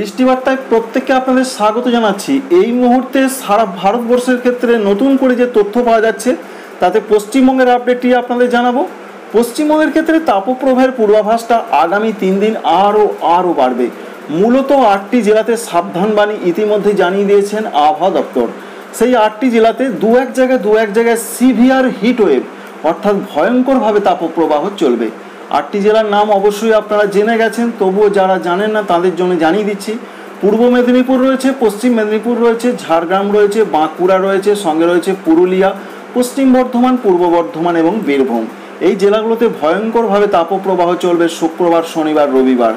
বৃষ্টি বার্তায় প্রত্যেককে আপনাদের স্বাগত জানাচ্ছি। এই মুহূর্তে সারা ভারতবর্ষের ক্ষেত্রে নতুন করে যে তথ্য পাওয়া যাচ্ছে তাতে পশ্চিমবঙ্গের আপডেটটি আপনাদের জানাবো। পশ্চিমবঙ্গের ক্ষেত্রে তাপপ্রবাহের পূর্বাভাসটা আগামী 3 দিন আরও বাড়বে। মূলত 8টি জেলাতে সাবধানবাণী ইতিমধ্যে জানিয়ে দিয়েছেন আবহাওয়া দপ্তর। সেই 8টি জেলাতে দু এক জায়গায় সিভিয়ার হিট ওয়েভ অর্থাৎ ভয়ঙ্করভাবে তাপপ্রবাহ চলবে। 8টি জেলার নাম অবশ্যই আপনারা জেনে গেছেন, তবুও যারা জানেন না তাদের জন্য জানিয়ে দিচ্ছি। পূর্ব মেদিনীপুর রয়েছে, পশ্চিম মেদিনীপুর রয়েছে, ঝাড়গ্রাম রয়েছে, বাঁকুড়া রয়েছে, সঙ্গে রয়েছে পুরুলিয়া, পশ্চিম বর্ধমান, পূর্ব বর্ধমান এবং বীরভূম। এই জেলাগুলোতে ভয়ঙ্করভাবে তাপপ্রবাহ চলবে শুক্রবার, শনিবার, রবিবার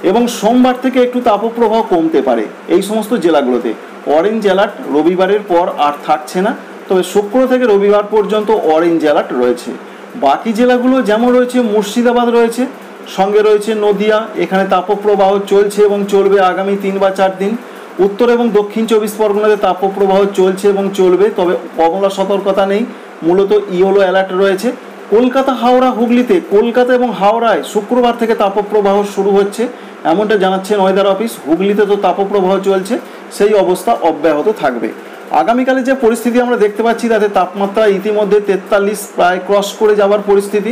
এবং সোমবার থেকে একটু তাপপ্রবাহ কমতে পারে। এই সমস্ত জেলাগুলোতে অরেঞ্জ অ্যালার্ট রবিবারের পর আর থাকছে না, তবে শুক্র থেকে রবিবার পর্যন্ত অরেঞ্জ অ্যালার্ট রয়েছে। বাকি জেলাগুলো যেমন রয়েছে, মুর্শিদাবাদ রয়েছে, সঙ্গে রয়েছে নদিয়া, এখানে তাপপ্রবাহ চলছে এবং চলবে আগামী 3 বা 4 দিন। উত্তর এবং দক্ষিণ 24 পরগনাতে তাপপ্রবাহ চলছে এবং চলবে, তবে কমলা সতর্কতা নেই, মূলত ইয়েলো অ্যালার্ট রয়েছে। কলকাতা, হাওড়া, হুগলিতে, কলকাতা এবং হাওড়ায় শুক্রবার থেকে তাপপ্রবাহ শুরু হচ্ছে এমনটা জানাচ্ছেন ওয়েদার অফিস। হুগলিতে তো তাপপ্রবাহ চলছে, সেই অবস্থা অব্যাহত থাকবে। আগামীকালে যে পরিস্থিতি আমরা দেখতে পাচ্ছি তাতে তাপমাত্রা ইতিমধ্যে 43 প্রায় ক্রস করে যাওয়ার পরিস্থিতি।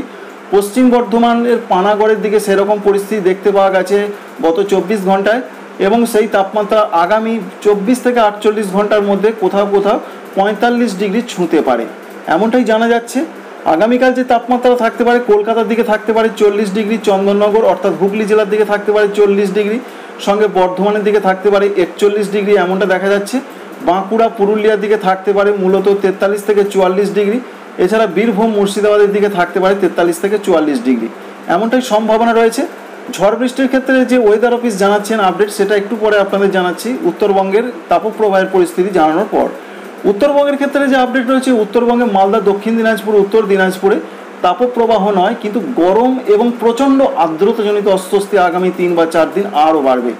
পশ্চিম বর্ধমানের পানাগড়ের দিকে সেরকম পরিস্থিতি দেখতে পাওয়া গেছে গত 24 ঘন্টায় এবং সেই তাপমাত্রা আগামী 24 থেকে 48 ঘন্টার মধ্যে কোথাও 45 ডিগ্রি ছুঁতে পারে এমনটাই জানা যাচ্ছে। আগামীকাল যে তাপমাত্রা থাকতে পারে, কলকাতার দিকে থাকতে পারে 40 ডিগ্রি, চন্দননগর অর্থাৎ হুগলি জেলার দিকে থাকতে পারে 40 ডিগ্রি, সঙ্গে বর্ধমানের দিকে থাকতে পারে 41 ডিগ্রি এমনটা দেখা যাচ্ছে। বাঁকুড়া, পুরুলিয়ার দিকে থাকতে পারে মূলত 43 থেকে 44 ডিগ্রি। এছাড়া বীরভূম, মুর্শিদাবাদের দিকে থাকতে পারে 43 থেকে 44 ডিগ্রি এমনটাই সম্ভাবনা রয়েছে। ঝড় বৃষ্টির ক্ষেত্রে যে ওয়েদার অফিস জানাচ্ছেন আপডেট, সেটা একটু পরে আপনাদের জানাচ্ছি উত্তরবঙ্গের তাপপ্রবাহের পরিস্থিতি জানানোর পর। উত্তরবঙ্গের ক্ষেত্রে যে আপডেট রয়েছে, উত্তরবঙ্গে মালদা, দক্ষিণ দিনাজপুর, উত্তর দিনাজপুরে তাপপ্রবাহ নয় কিন্তু গরম এবং প্রচণ্ড আর্দ্রতাজনিত অস্বস্তি আগামী 3 বা 4 দিন আরও বাড়বে।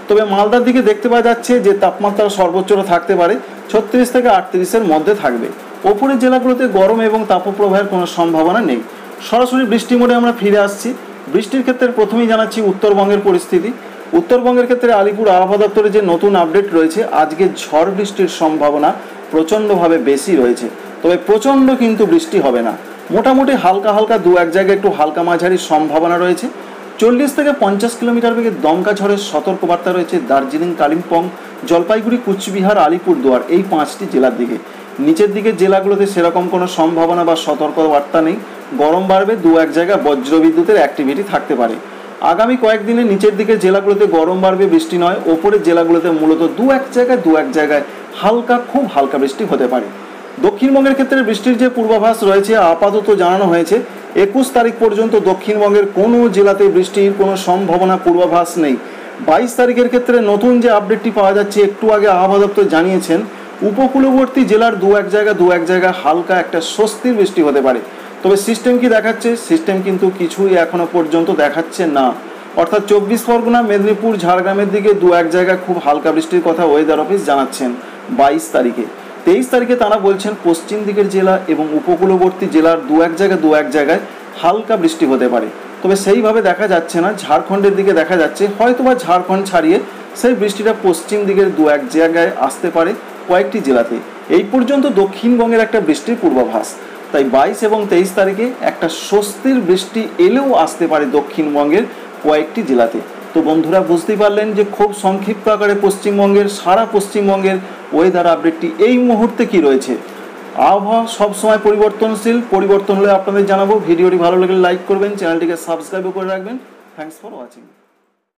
তবে মালদার দিকে দেখতে পাওয়া যাচ্ছে যে তাপমাত্রা সর্বোচ্চটা থাকতে পারে 36 থেকে 38-এর মধ্যে থাকবে। ওপরের জেলাগুলোতে গরম এবং তাপপ্রবাহের কোনো সম্ভাবনা নেই। সরাসরি বৃষ্টি মোডে আমরা ফিরে আসছি। বৃষ্টির ক্ষেত্রে প্রথমেই জানাচ্ছি উত্তরবঙ্গের পরিস্থিতি। উত্তরবঙ্গের ক্ষেত্রে আলিপুর আবহাওয়া দপ্তরের যে নতুন আপডেট রয়েছে, আজকে ঝড় বৃষ্টির সম্ভাবনা প্রচণ্ডভাবে বেশি রয়েছে, তবে প্রচণ্ড কিন্তু বৃষ্টি হবে না। মোটামুটি হালকা দু এক জায়গায় একটু হালকা মাঝারি সম্ভাবনা রয়েছে। 40 থেকে 50 কিলোমিটার বেগে দমকা ঝড়ের সতর্কবার্তা রয়েছে দার্জিলিং, কালিম্পং, জলপাইগুড়ি, কুচবিহার, আলিপুরদুয়ার এই 5টি জেলার দিকে। নিচের দিকে জেলাগুলোতে সেরকম কোনো সম্ভাবনা বা সতর্কবার্তা নেই। গরম বাড়বে, দু এক জায়গায় বজ্রবিদ্যুতের অ্যাক্টিভিটি থাকতে পারে। আগামী কয়েকদিনে নিচের দিকে জেলাগুলোতে গরম বাড়বে, বৃষ্টি নয়। ওপরের জেলাগুলোতে মূলত দু এক জায়গায় খুব হালকা বৃষ্টি হতে পারে। দক্ষিণবঙ্গের ক্ষেত্রে বৃষ্টির যে পূর্বাভাস রয়েছে আপাতত জানানো হয়েছে 21 তারিখ পর্যন্ত দক্ষিণবঙ্গের কোনো জেলাতে বৃষ্টির কোনো সম্ভাবনা পূর্বাভাস নেই। 22 তারিখের ক্ষেত্রে নতুন যে আপডেটটি পাওয়া যাচ্ছে, একটু আগে আবহাওয়া দপ্তর জানিয়েছেন উপকূলবর্তী জেলার দু এক জায়গায় হালকা একটা স্বস্তির বৃষ্টি হতে পারে। তবে সিস্টেম কি দেখাচ্ছে? সিস্টেম কিন্তু কিছুই এখনো পর্যন্ত দেখাচ্ছে না। অর্থাৎ 24 পরগনা, মেদিনীপুর, ঝাড়গ্রামের দিকে দু এক জায়গায় খুব হালকা বৃষ্টির কথা ওয়েদার অফিস জানাচ্ছেন 22 তারিখে। 23 তারিখে তারা বলছেন পশ্চিম দিকের জেলা এবং উপকূলবর্তী জেলার দু এক জায়গায় হালকা বৃষ্টি হতে পারে। তবে সেইভাবে দেখা যাচ্ছে না। ঝাড়খণ্ডের দিকে দেখা যাচ্ছে হয়তোবা ঝাড়খণ্ড ছাড়িয়ে সেই বৃষ্টিটা পশ্চিম দিকের দু এক জায়গায় আসতে পারে কয়েকটি জেলাতে। এই পর্যন্ত দক্ষিণবঙ্গের একটা বৃষ্টির পূর্বাভাস। তাই 22 এবং 23 তারিখে একটা স্বস্তির বৃষ্টি এলেও আসতে পারে দক্ষিণবঙ্গের কয়েকটি জেলাতে। তো বন্ধুরা বুঝতেই পারলেন যে খুব সংক্ষিপ্ত আকারে সারা পশ্চিমবঙ্গের ওয়েদার আপডেটটি এই মুহূর্তে কি রয়েছে। আবহাওয়া সবসময় পরিবর্তনশীল, পরিবর্তন হলে আপনাদের জানাবো। ভিডিওটি ভালো লাগলে লাইক করবেন, চ্যানেলটিকে সাবস্ক্রাইবও করে রাখবেন। Thanks for watching.